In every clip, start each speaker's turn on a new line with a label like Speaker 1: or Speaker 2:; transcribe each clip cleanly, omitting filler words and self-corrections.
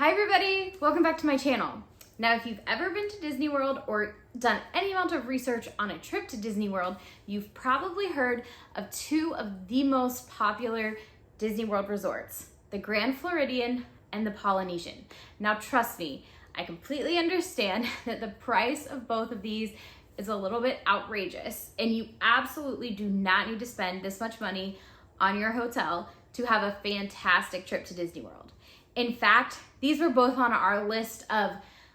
Speaker 1: Hi everybody, welcome back to my channel. Now if you've ever been to Disney World or done any amount of research on a trip to Disney World, you've probably heard of two of the most popular Disney World resorts, the Grand Floridian and the Polynesian. Now trust me, I completely understand that the price of both of these is a little bit outrageous and you absolutely do not need to spend this much money on your hotel to have a fantastic trip to Disney World. In fact, these were both on our list of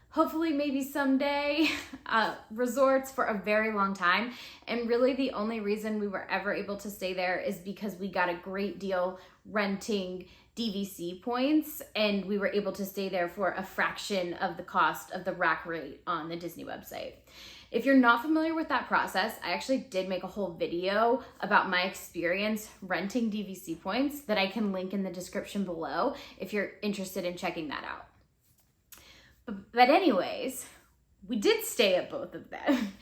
Speaker 1: hopefully maybe someday resorts for a very long time. And really the only reason we were ever able to stay there is because we got a great deal renting DVC points and we were able to stay there for a fraction of the cost of the rack rate on the Disney website. If you're not familiar with that process, I actually did make a whole video about my experience renting DVC points that I can link in the description below if you're interested in checking that out. But anyways, we did stay at both of them.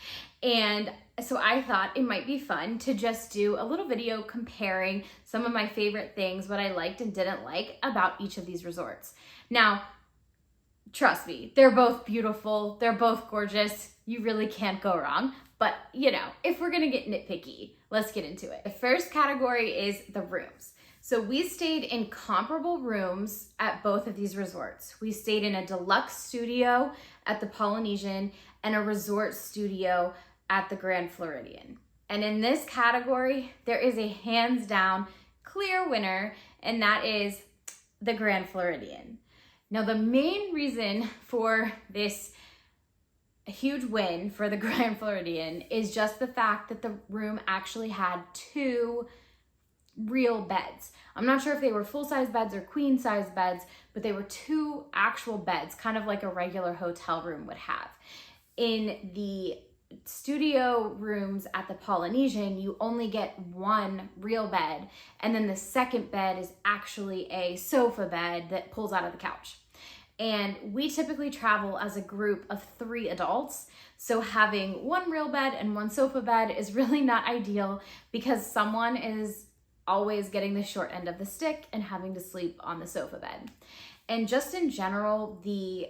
Speaker 1: And so I thought it might be fun to just do a little video comparing some of my favorite things, what I liked and didn't like about each of these resorts. Now, trust me, they're both beautiful, they're both gorgeous, you really can't go wrong. But you know, if we're gonna get nitpicky, let's get into it. The first category is the rooms. So we stayed in comparable rooms at both of these resorts. We stayed in a deluxe studio at the Polynesian and a resort studio at the Grand Floridian. And in this category, there is a hands down clear winner, and that is the Grand Floridian. Now, the main reason for this huge win for the Grand Floridian is just the fact that the room actually had two real beds. I'm not sure if they were full-size beds or queen-size beds, but they were two actual beds, kind of like a regular hotel room would have. In the studio rooms at the Polynesian, you only get one real bed, and then the second bed is actually a sofa bed that pulls out of the couch. And we typically travel as a group of 3 adults, so having one real bed and one sofa bed is really not ideal because someone is always getting the short end of the stick and having to sleep on the sofa bed. And just in general, the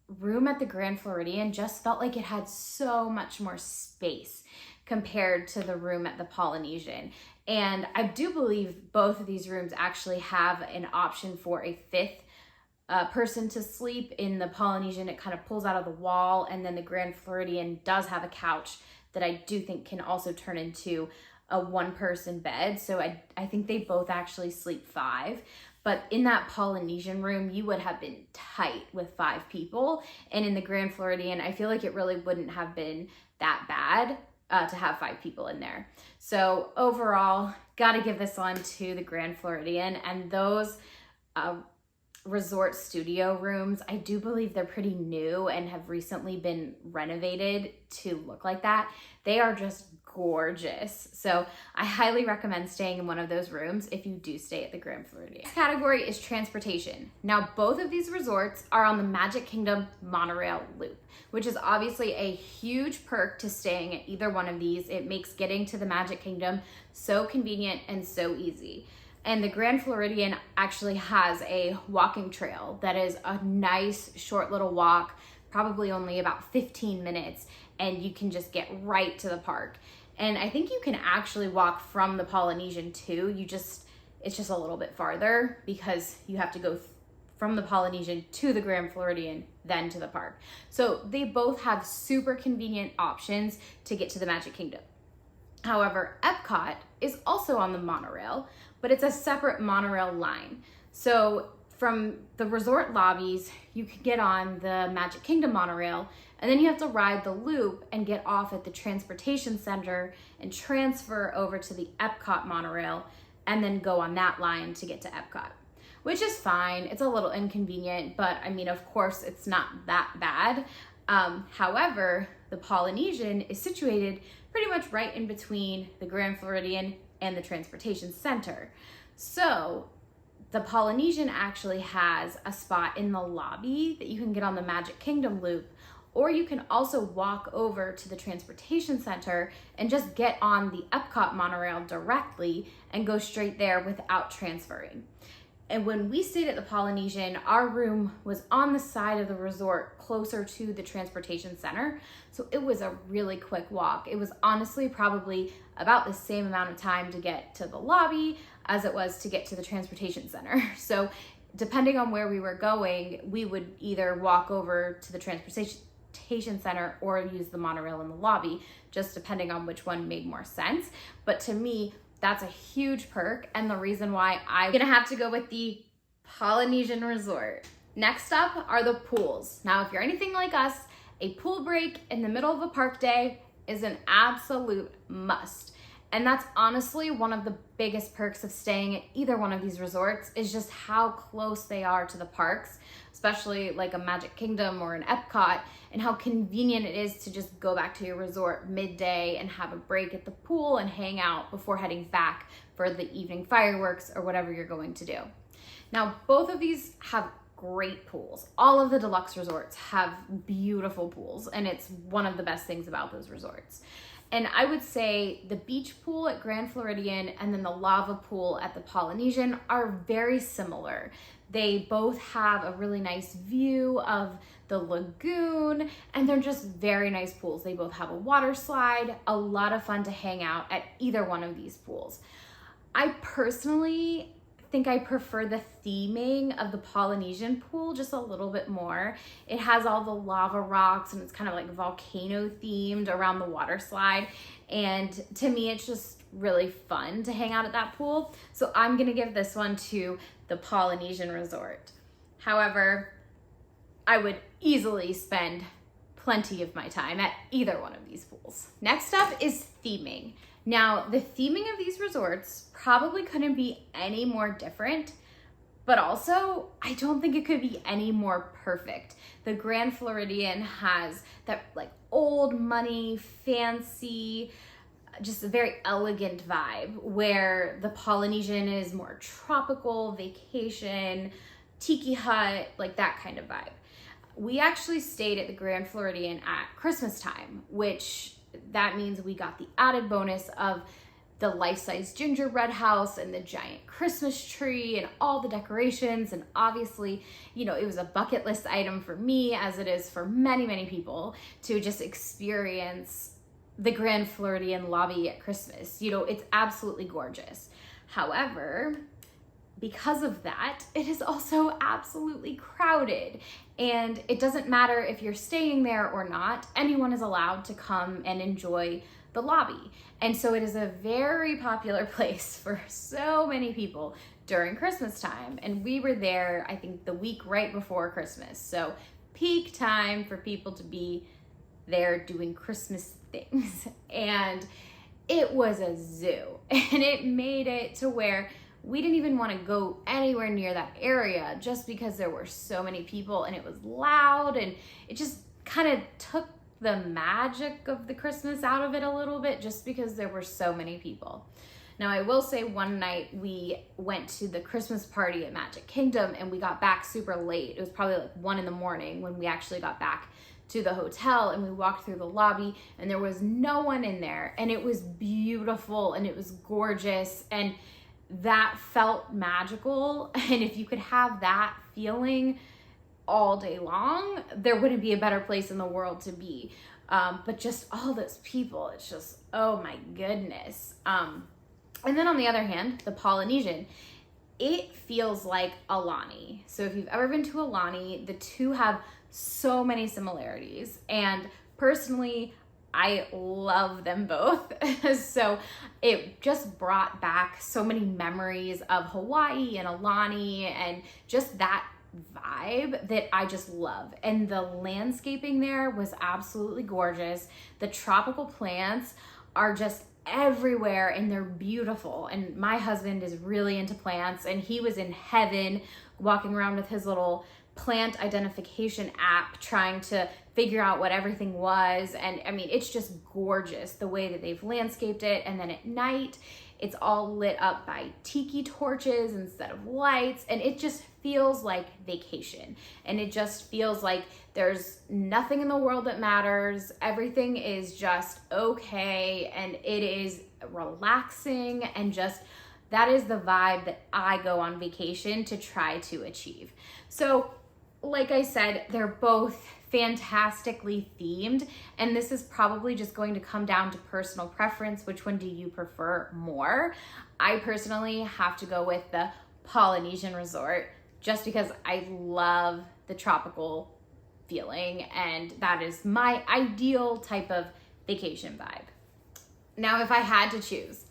Speaker 1: room at the Grand Floridian just felt like it had so much more space compared to the room at the Polynesian. And I do believe both of these rooms actually have an option for a 5th person to sleep. In the Polynesian, it kind of pulls out of the wall, and then the Grand Floridian does have a couch that I do think can also turn into a 1-person bed. So I think they both actually sleep 5. But in that Polynesian room, you would have been tight with 5 people. And in the Grand Floridian, I feel like it really wouldn't have been that bad to have 5 people in there. So overall, gotta give this one to the Grand Floridian. And those resort studio rooms, I do believe they're pretty new and have recently been renovated to look like that. They are just gorgeous. So I highly recommend staying in one of those rooms if you do stay at the Grand Floridian. Next category is transportation. Now, both of these resorts are on the Magic Kingdom monorail loop, which is obviously a huge perk to staying at either one of these. It makes getting to the Magic Kingdom so convenient and so easy. And the Grand Floridian actually has a walking trail that is a nice short little walk, probably only about 15 minutes, and you can just get right to the park. And I think you can actually walk from the Polynesian too. It's just a little bit farther because you have to go from the Polynesian to the Grand Floridian, then to the park. So they both have super convenient options to get to the Magic Kingdom. However, Epcot is also on the monorail, but it's a separate monorail line. So from the resort lobbies, you can get on the Magic Kingdom monorail, and then you have to ride the loop and get off at the transportation center and transfer over to the Epcot monorail and then go on that line to get to Epcot, which is fine. It's a little inconvenient, but I mean, of course, it's not that bad. However, the Polynesian is situated pretty much right in between the Grand Floridian and the transportation center. So the Polynesian actually has a spot in the lobby that you can get on the Magic Kingdom loop, or you can also walk over to the transportation center and just get on the Epcot monorail directly and go straight there without transferring. And when we stayed at the Polynesian, our room was on the side of the resort closer to the transportation center. So it was a really quick walk. It was honestly probably about the same amount of time to get to the lobby as it was to get to the transportation center. So depending on where we were going, we would either walk over to the transportation center or use the monorail in the lobby, just depending on which one made more sense. But to me, that's a huge perk and the reason why I'm gonna have to go with the Polynesian Resort. Next up are the pools. Now, if you're anything like us, a pool break in the middle of a park day is an absolute must. And that's honestly one of the biggest perks of staying at either one of these resorts is just how close they are to the parks, especially like a Magic Kingdom or an Epcot, and how convenient it is to just go back to your resort midday and have a break at the pool and hang out before heading back for the evening fireworks or whatever you're going to do. Now, both of these have great pools. All of the deluxe resorts have beautiful pools, and it's one of the best things about those resorts. And I would say the beach pool at Grand Floridian and then the lava pool at the Polynesian are very similar. They both have a really nice view of the lagoon, and they're just very nice pools. They both have a water slide, a lot of fun to hang out at either one of these pools. I personally think I prefer the theming of the Polynesian pool just a little bit more. It has all the lava rocks and it's kind of like volcano themed around the water slide. And to me, it's just really fun to hang out at that pool. So I'm gonna give this one to the Polynesian Resort. However, I would easily spend plenty of my time at either one of these pools. Next up is theming. Now, the theming of these resorts probably couldn't be any more different, but also I don't think it could be any more perfect. The Grand Floridian has that like old money, fancy, just a very elegant vibe, where the Polynesian is more tropical, vacation, tiki hut, like that kind of vibe. We actually stayed at the Grand Floridian at Christmas time, which that means we got the added bonus of the life-size gingerbread house and the giant Christmas tree and all the decorations. And obviously, you know, it was a bucket list item for me, as it is for many, many people, to just experience the Grand Floridian lobby at Christmas. You know, it's absolutely gorgeous. However, because of that, it is also absolutely crowded. And it doesn't matter if you're staying there or not, anyone is allowed to come and enjoy the lobby. And so it is a very popular place for so many people during Christmas time. And we were there, I think, the week right before Christmas. So peak time for people to be there doing Christmas things. And it was a zoo. And it made it to where we didn't even want to go anywhere near that area just because there were so many people and it was loud, and it just kind of took the magic of the Christmas out of it a little bit just because there were so many people. Now, I will say one night we went to the Christmas party at Magic Kingdom and we got back super late. It was probably like 1 a.m. when we actually got back to the hotel, and we walked through the lobby and there was no one in there, and it was beautiful and it was gorgeous, and that felt magical. And if you could have that feeling all day long, there wouldn't be a better place in the world to be. But just all those people, it's just, oh my goodness. And then on the other hand, the Polynesian, it feels like Aulani. So if you've ever been to Aulani, the two have so many similarities. And personally, I love them both. So it just brought back so many memories of Hawaii and Aulani and just that vibe that I just love. And the landscaping there was absolutely gorgeous. The tropical plants are just everywhere and they're beautiful. And my husband is really into plants, and he was in heaven walking around with his little plant identification app trying to figure out what everything was. And I mean, it's just gorgeous the way that they've landscaped it. And then at night, it's all lit up by tiki torches instead of lights, and it just feels like vacation. And it just feels like there's nothing in the world that matters. Everything is just okay, and it is relaxing, and just That is the vibe that I go on vacation to try to achieve. So, like I said, they're both fantastically themed, and this is probably just going to come down to personal preference. Which one do you prefer more? I personally have to go with the Polynesian resort just because I love the tropical feeling, and that is my ideal type of vacation vibe. Now, if I had to choose,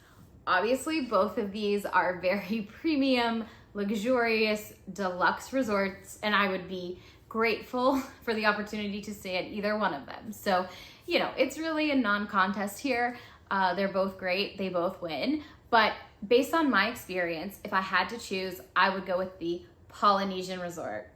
Speaker 1: obviously both of these are very premium, luxurious, deluxe resorts, and I would be grateful for the opportunity to stay at either one of them. So, you know, it's really a non-contest here. They're both great, they both win, but based on my experience, if I had to choose, I would go with the Polynesian resort.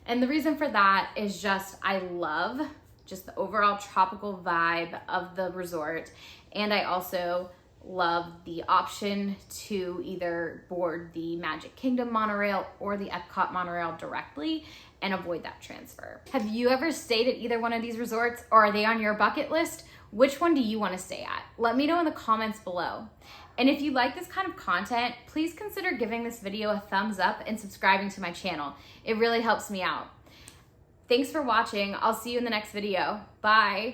Speaker 1: And the reason for that is just I love just the overall tropical vibe of the resort, and I also love the option to either board the Magic Kingdom monorail or the Epcot monorail directly and avoid that transfer. Have you ever stayed at either one of these resorts, or are they on your bucket list? Which one do you want to stay at? Let me know in the comments below. And if you like this kind of content, please consider giving this video a thumbs up and subscribing to my channel. It really helps me out. Thanks for watching. I'll see you in the next video. Bye.